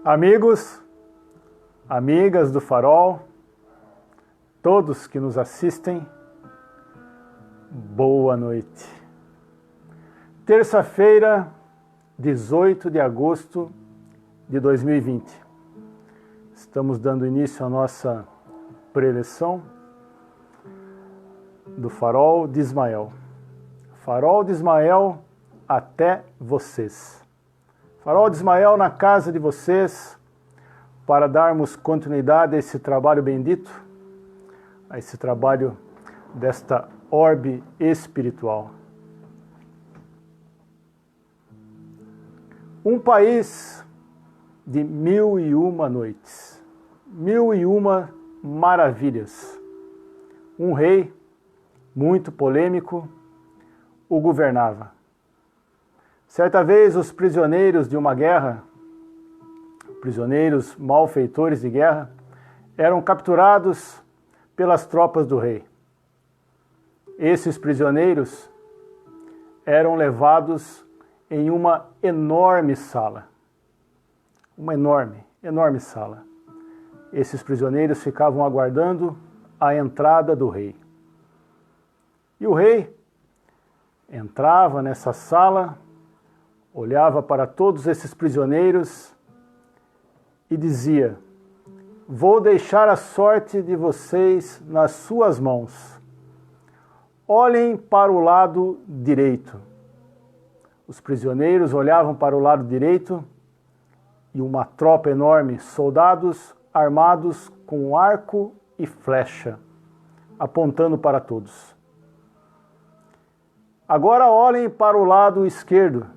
Amigos, amigas do Farol, todos que nos assistem, boa noite. Terça-feira, 18 de agosto de 2020. Estamos dando início à nossa preleção do Farol de Ismael. Farol de Ismael até vocês. Farol de Ismael na casa de vocês, para darmos continuidade a esse trabalho bendito, a esse trabalho desta orbe espiritual. Um país de 1001 noites, 1001 maravilhas. Um rei muito polêmico o governava. Certa vez os prisioneiros de uma guerra, prisioneiros malfeitores de guerra, eram capturados pelas tropas do rei. Esses prisioneiros eram levados em uma enorme sala. Uma enorme sala. Esses prisioneiros ficavam aguardando a entrada do rei. E o rei entrava nessa sala, olhava para todos esses prisioneiros e dizia: vou deixar a sorte de vocês nas suas mãos. Olhem para o lado direito. Os prisioneiros olhavam para o lado direito e uma tropa enorme, soldados armados com arco e flecha, apontando para todos. Agora olhem para o lado esquerdo.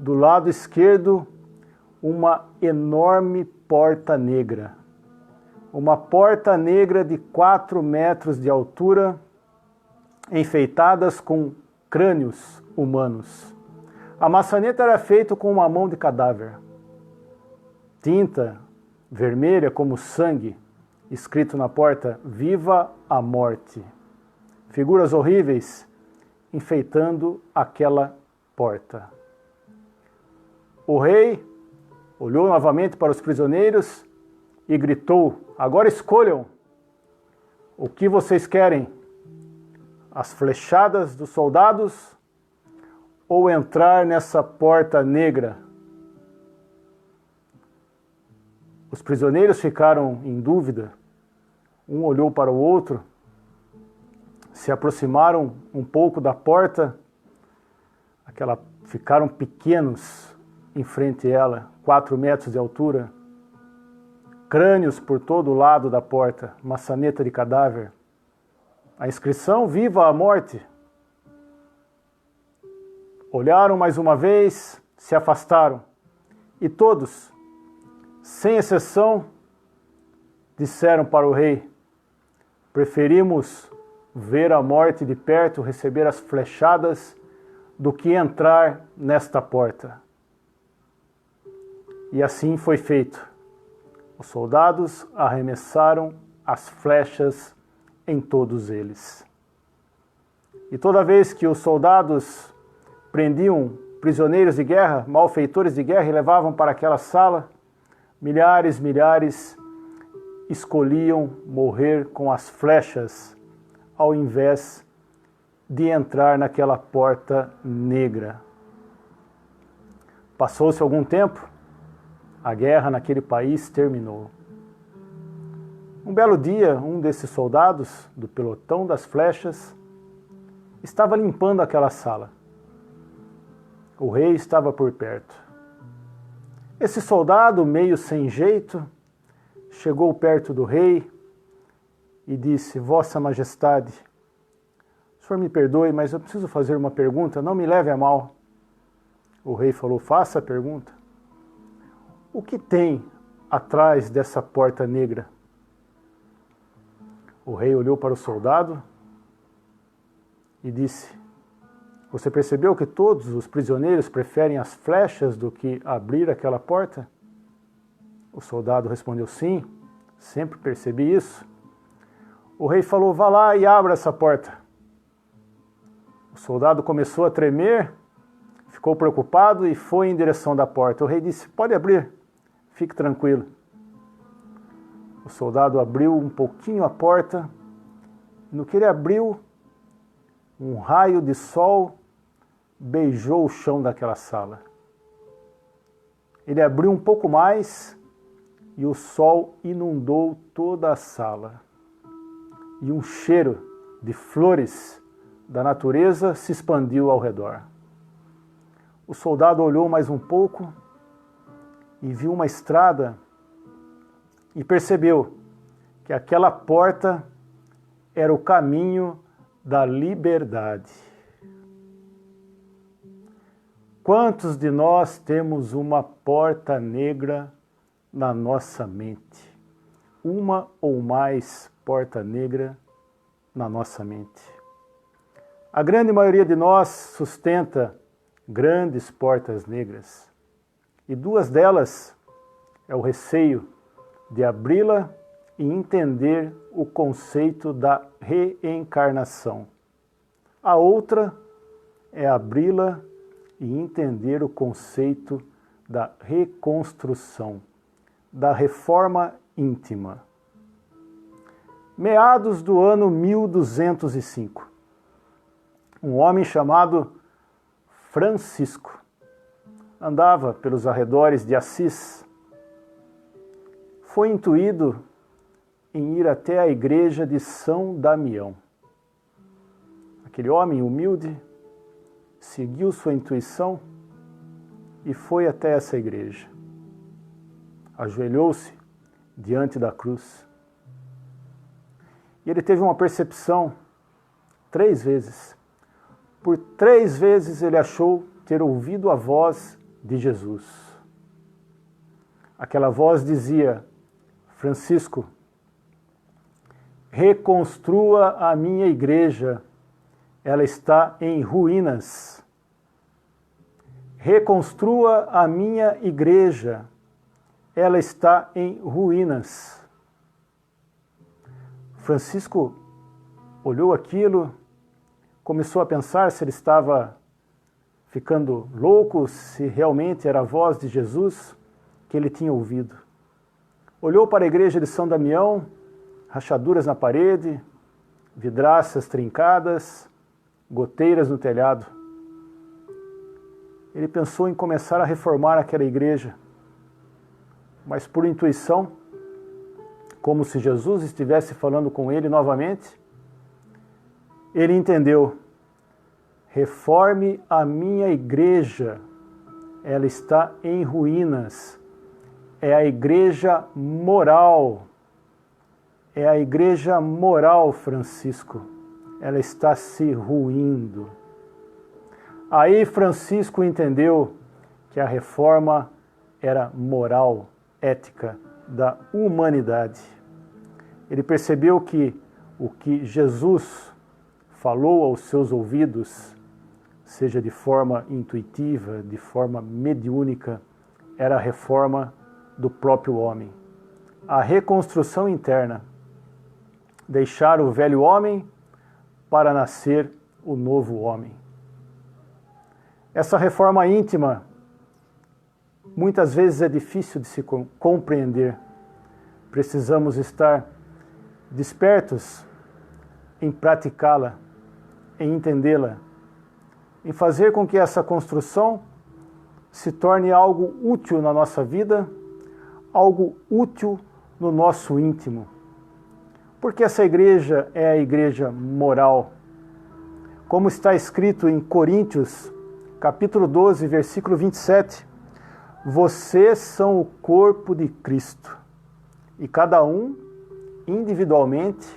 Do lado esquerdo, uma enorme porta negra. Uma porta negra de 4 metros de altura, enfeitadas com crânios humanos. A maçaneta era feita com uma mão de cadáver. Tinta vermelha como sangue, escrito na porta: Viva a morte. Figuras horríveis enfeitando aquela porta. O rei olhou novamente para os prisioneiros e gritou: agora escolham o que vocês querem, as flechadas dos soldados ou entrar nessa porta negra. Os prisioneiros ficaram em dúvida, um olhou para o outro, se aproximaram um pouco da porta, ficaram pequenos em frente a ela, 4 metros de altura, crânios por todo o lado da porta, maçaneta de cadáver, a inscrição: Viva a morte. Olharam mais uma vez, se afastaram, e todos, sem exceção, disseram para o rei: preferimos ver a morte de perto, receber as flechadas, do que entrar nesta porta. E assim foi feito. Os soldados arremessaram as flechas em todos eles. E toda vez que os soldados prendiam prisioneiros de guerra, malfeitores de guerra, e levavam para aquela sala, milhares escolhiam morrer com as flechas, ao invés de entrar naquela porta negra. Passou-se algum tempo, a guerra naquele país terminou. Um belo dia, um desses soldados do pelotão das flechas estava limpando aquela sala. O rei estava por perto. Esse soldado, meio sem jeito, chegou perto do rei e disse: Vossa Majestade, o senhor me perdoe, mas eu preciso fazer uma pergunta, não me leve a mal. O rei falou: faça a pergunta. O que tem atrás dessa porta negra? O rei olhou para o soldado e disse: você percebeu que todos os prisioneiros preferem as flechas do que abrir aquela porta? O soldado respondeu: sim, sempre percebi isso. O rei falou: vá lá e abra essa porta. O soldado começou a tremer, ficou preocupado e foi em direção da porta. O rei disse: pode abrir, fique tranquilo. O soldado abriu um pouquinho a porta. No que ele abriu, um raio de sol beijou o chão daquela sala. Ele abriu um pouco mais e o sol inundou toda a sala. E um cheiro de flores da natureza se expandiu ao redor. O soldado olhou mais um pouco e viu uma estrada e percebeu que aquela porta era o caminho da liberdade. Quantos de nós temos uma porta negra na nossa mente? Uma ou mais porta negra na nossa mente. A grande maioria de nós sustenta grandes portas negras. E duas delas é o receio de abri-la e entender o conceito da reencarnação. A outra é abri-la e entender o conceito da reconstrução, da reforma íntima. Meados do ano 1205, um homem chamado Francisco andava pelos arredores de Assis. Foi intuído em ir até a igreja de São Damião. Aquele homem humilde seguiu sua intuição e foi até essa igreja. Ajoelhou-se diante da cruz. E ele teve uma percepção 3 vezes. Por 3 vezes ele achou ter ouvido a voz de Jesus. Aquela voz dizia: Francisco, reconstrua a minha igreja, ela está em ruínas. Reconstrua a minha igreja, ela está em ruínas. Francisco olhou aquilo, começou a pensar se ele estava ficando louco, se realmente era a voz de Jesus que ele tinha ouvido. Olhou para a igreja de São Damião, rachaduras na parede, vidraças trincadas, goteiras no telhado. Ele pensou em começar a reformar aquela igreja, mas por intuição, como se Jesus estivesse falando com ele novamente, ele entendeu: reforme a minha igreja, ela está em ruínas. É a igreja moral. É a igreja moral, Francisco. Ela está se ruindo. Aí Francisco entendeu que a reforma era moral, ética, da humanidade. Ele percebeu que o que Jesus falou aos seus ouvidos, seja de forma intuitiva, de forma mediúnica, era a reforma do próprio homem. A reconstrução interna. Deixar o velho homem para nascer o novo homem. Essa reforma íntima muitas vezes é difícil de se compreender. Precisamos estar despertos em praticá-la, em entendê-la, em fazer com que essa construção se torne algo útil na nossa vida, algo útil no nosso íntimo. Porque essa igreja é a igreja moral. Como está escrito em Coríntios, capítulo 12, versículo 27, vocês são o corpo de Cristo, e cada um, individualmente,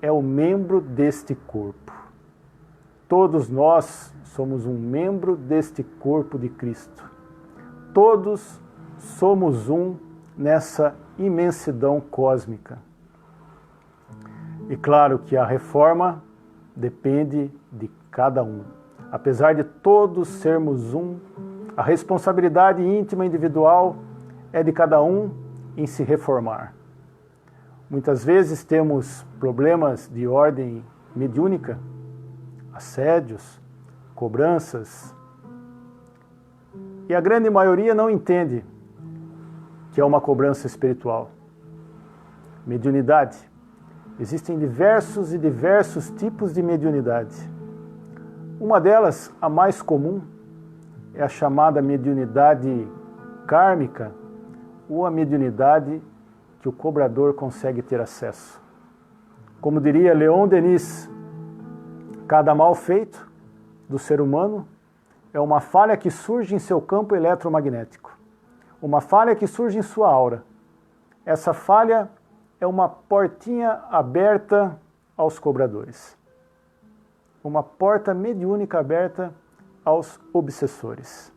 é o membro deste corpo. Todos nós somos um membro deste corpo de Cristo. Todos somos um nessa imensidão cósmica. E claro que a reforma depende de cada um. Apesar de todos sermos um, a responsabilidade íntima individual é de cada um em se reformar. Muitas vezes temos problemas de ordem mediúnica, assédios, cobranças, e a grande maioria não entende que é uma cobrança espiritual. Mediunidade. Existem diversos tipos de mediunidade. Uma delas, a mais comum, é a chamada mediunidade kármica, ou a mediunidade que o cobrador consegue ter acesso. Como diria Leon Denis, cada mal feito do ser humano é uma falha que surge em seu campo eletromagnético, uma falha que surge em sua aura. Essa falha é uma portinha aberta aos cobradores, uma porta mediúnica aberta aos obsessores.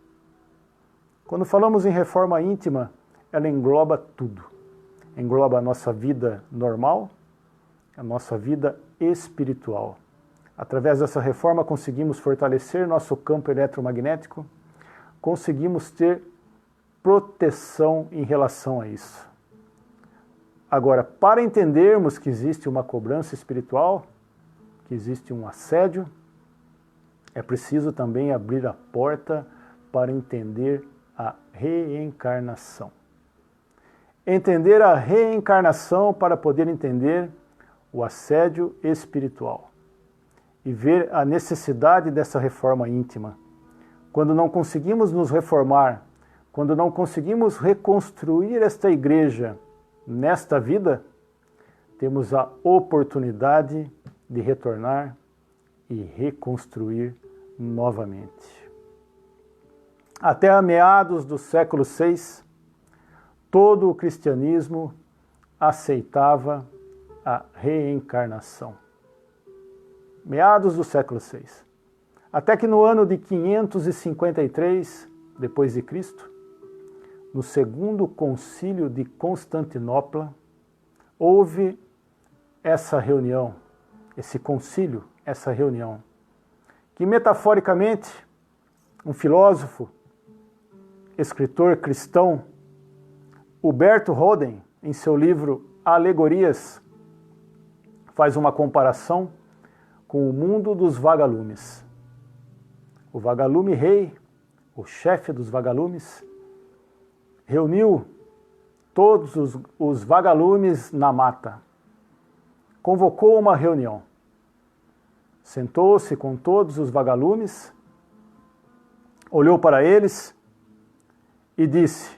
Quando falamos em reforma íntima, ela engloba tudo. Engloba a nossa vida normal, a nossa vida espiritual. Através dessa reforma conseguimos fortalecer nosso campo eletromagnético, conseguimos ter proteção em relação a isso. Agora, para entendermos que existe uma cobrança espiritual, que existe um assédio, é preciso também abrir a porta para entender a reencarnação. Entender a reencarnação para poder entender o assédio espiritual e ver a necessidade dessa reforma íntima. Quando não conseguimos nos reformar, quando não conseguimos reconstruir esta igreja nesta vida, temos a oportunidade de retornar e reconstruir novamente. Até a meados do século VI, todo o cristianismo aceitava a reencarnação. Meados do século VI. Até que no ano de 553 depois de Cristo, no segundo concílio de Constantinopla, houve essa reunião, esse concílio, essa reunião, que metaforicamente um filósofo, escritor cristão, Huberto Roden, em seu livro Alegorias, faz uma comparação com o mundo dos vagalumes. O vagalume rei, o chefe dos vagalumes, reuniu todos os vagalumes na mata, convocou uma reunião, sentou-se com todos os vagalumes, olhou para eles e disse: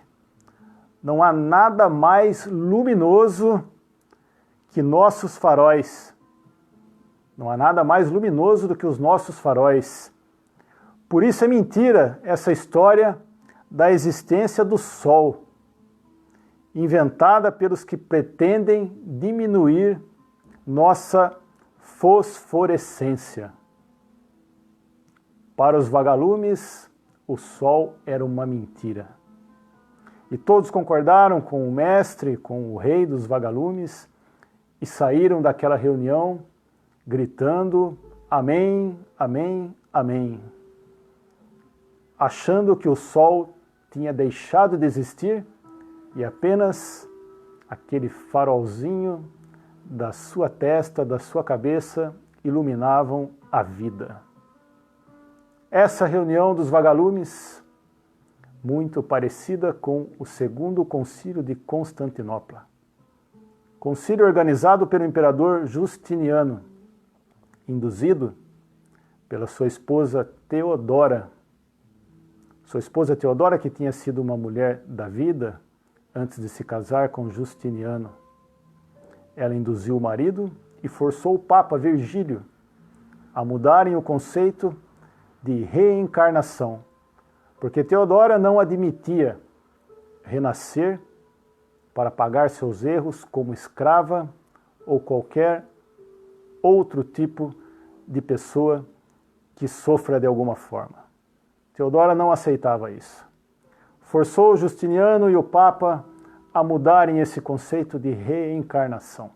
não há nada mais luminoso que nossos faróis. Não há nada mais luminoso do que os nossos faróis. Por isso é mentira essa história da existência do Sol, inventada pelos que pretendem diminuir nossa fosforescência. Para os vagalumes, o Sol era uma mentira. E todos concordaram com o mestre, com o rei dos vagalumes, e saíram daquela reunião gritando: amém, amém, amém, achando que o sol tinha deixado de existir e apenas aquele farolzinho da sua testa, da sua cabeça, iluminavam a vida. Essa reunião dos vagalumes, muito parecida com o segundo concílio de Constantinopla. Concílio organizado pelo imperador Justiniano, induzido pela sua esposa Teodora. Sua esposa Teodora, que tinha sido uma mulher da vida antes de se casar com Justiniano. Ela induziu o marido e forçou o Papa Virgílio a mudarem o conceito de reencarnação, porque Teodora não admitia renascer para pagar seus erros como escrava ou qualquer outro tipo de pessoa que sofra de alguma forma. Teodora não aceitava isso. Forçou Justiniano e o Papa a mudarem esse conceito de reencarnação.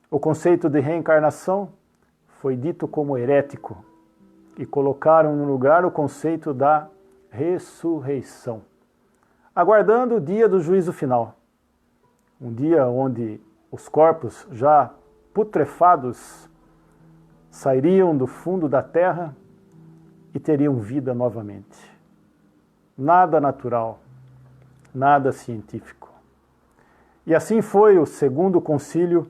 O conceito de reencarnação foi dito como herético e colocaram no lugar o conceito da ressurreição, aguardando o dia do juízo final. Um dia onde os corpos já putrefados sairiam do fundo da terra e teriam vida novamente. Nada natural, nada científico. E assim foi o segundo concílio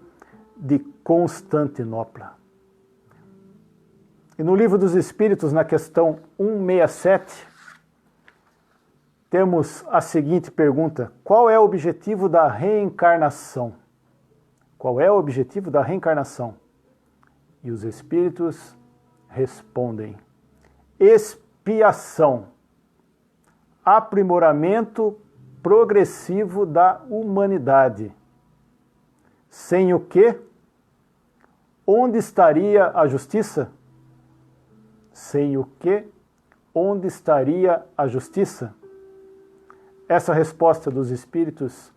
de Constantinopla. E no Livro dos Espíritos, na questão 167, temos a seguinte pergunta: qual é o objetivo da reencarnação? Qual é o objetivo da reencarnação? E os Espíritos respondem: expiação, aprimoramento progressivo da humanidade. Sem o que? Onde estaria a justiça? Sem o que? Onde estaria a justiça? Essa resposta dos Espíritos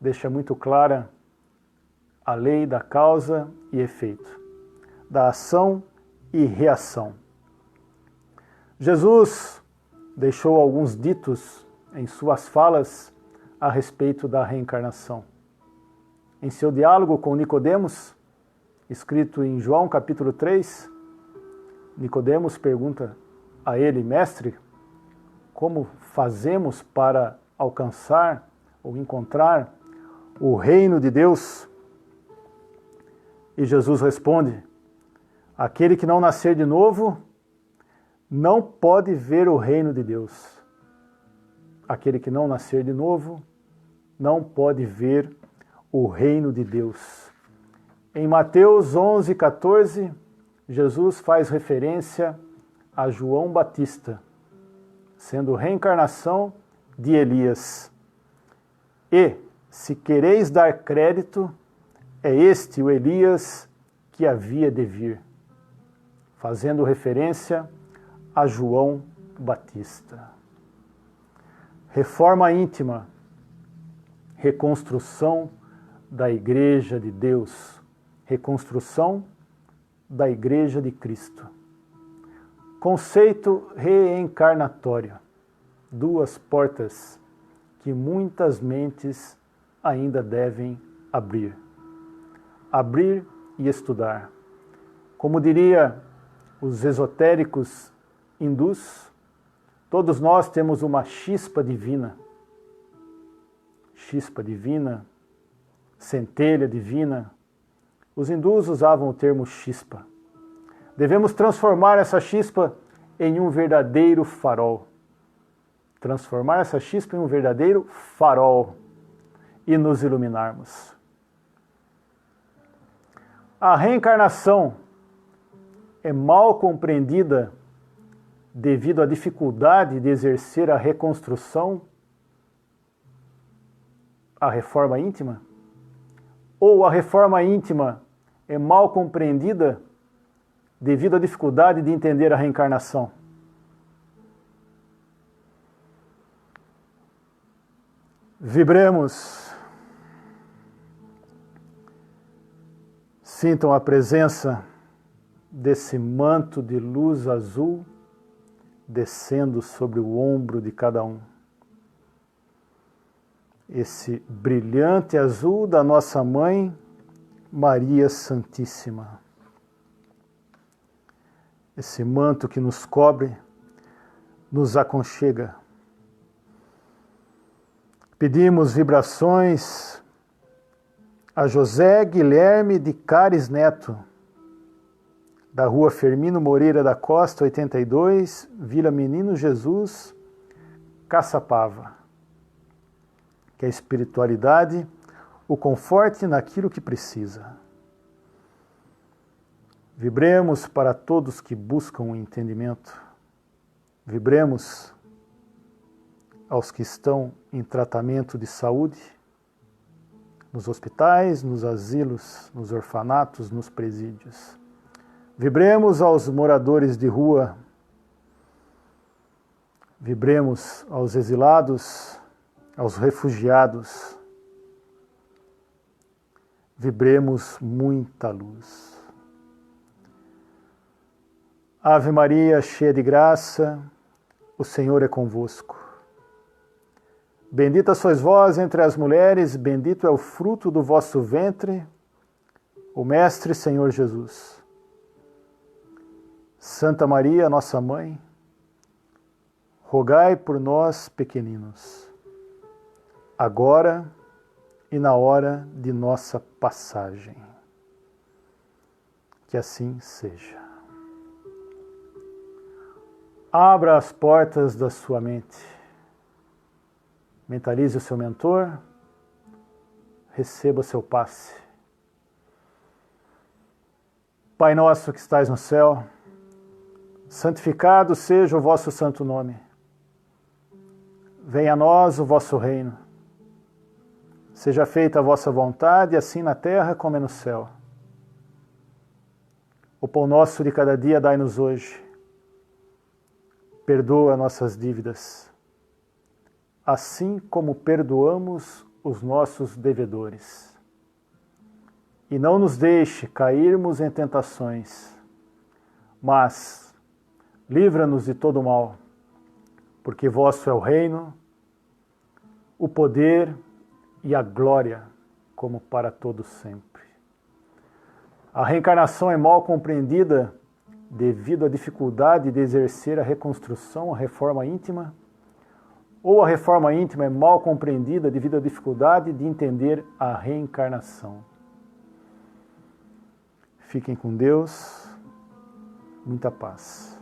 deixa muito clara a lei da causa e efeito, da ação e reação. Jesus deixou alguns ditos em suas falas a respeito da reencarnação. Em seu diálogo com Nicodemos, escrito em João capítulo 3, Nicodemos pergunta a ele: mestre, como fazemos para alcançar ou encontrar o reino de Deus? E Jesus responde: aquele que não nascer de novo não pode ver o reino de Deus. Aquele que não nascer de novo não pode ver o reino de Deus. Em Mateus 11:14, Jesus faz referência a João Batista, sendo reencarnação de Elias. E, se quereis dar crédito, é este o Elias que havia de vir, fazendo referência a João Batista. Reforma íntima, reconstrução da Igreja de Deus, reconstrução da Igreja de Cristo. Conceito reencarnatório, duas portas que muitas mentes ainda devem abrir. Abrir e estudar. Como diria os esotéricos hindus, todos nós temos uma chispa divina, centelha divina. Os hindus usavam o termo chispa. Devemos transformar essa chispa em um verdadeiro farol. Transformar essa chispa em um verdadeiro farol e nos iluminarmos. A reencarnação é mal compreendida devido à dificuldade de exercer a reconstrução, a reforma íntima? Ou a reforma íntima é mal compreendida devido à dificuldade de entender a reencarnação? Vibremos. Sintam a presença desse manto de luz azul descendo sobre o ombro de cada um. Esse brilhante azul da nossa Mãe, Maria Santíssima. Esse manto que nos cobre, nos aconchega. Pedimos vibrações a José Guilherme de Cares Neto, da Rua Firmino Moreira da Costa, 82, Vila Menino Jesus, Caçapava. Que a espiritualidade o conforte naquilo que precisa. Vibremos para todos que buscam o entendimento. Vibremos aos que estão em tratamento de saúde, nos hospitais, nos asilos, nos orfanatos, nos presídios. Vibremos aos moradores de rua. Vibremos aos exilados, aos refugiados. Vibremos muita luz. Ave Maria, cheia de graça, o Senhor é convosco. Bendita sois vós entre as mulheres, bendito é o fruto do vosso ventre, o Mestre Senhor Jesus. Santa Maria, nossa Mãe, rogai por nós, pequeninos, agora e na hora de nossa passagem. Que assim seja. Abra as portas da sua mente. Mentalize o seu mentor. Receba o seu passe. Pai nosso que estais no céu, santificado seja o vosso santo nome. Venha a nós o vosso reino. Seja feita a vossa vontade, assim na terra como é no céu. O pão nosso de cada dia dai-nos hoje. Perdoa nossas dívidas, assim como perdoamos os nossos devedores. E não nos deixe cairmos em tentações, mas livra-nos de todo mal, porque vosso é o reino, o poder e a glória, como para todos sempre. A reencarnação é mal compreendida devido à dificuldade de exercer a reconstrução, a reforma íntima, ou a reforma íntima é mal compreendida devido à dificuldade de entender a reencarnação. Fiquem com Deus, muita paz.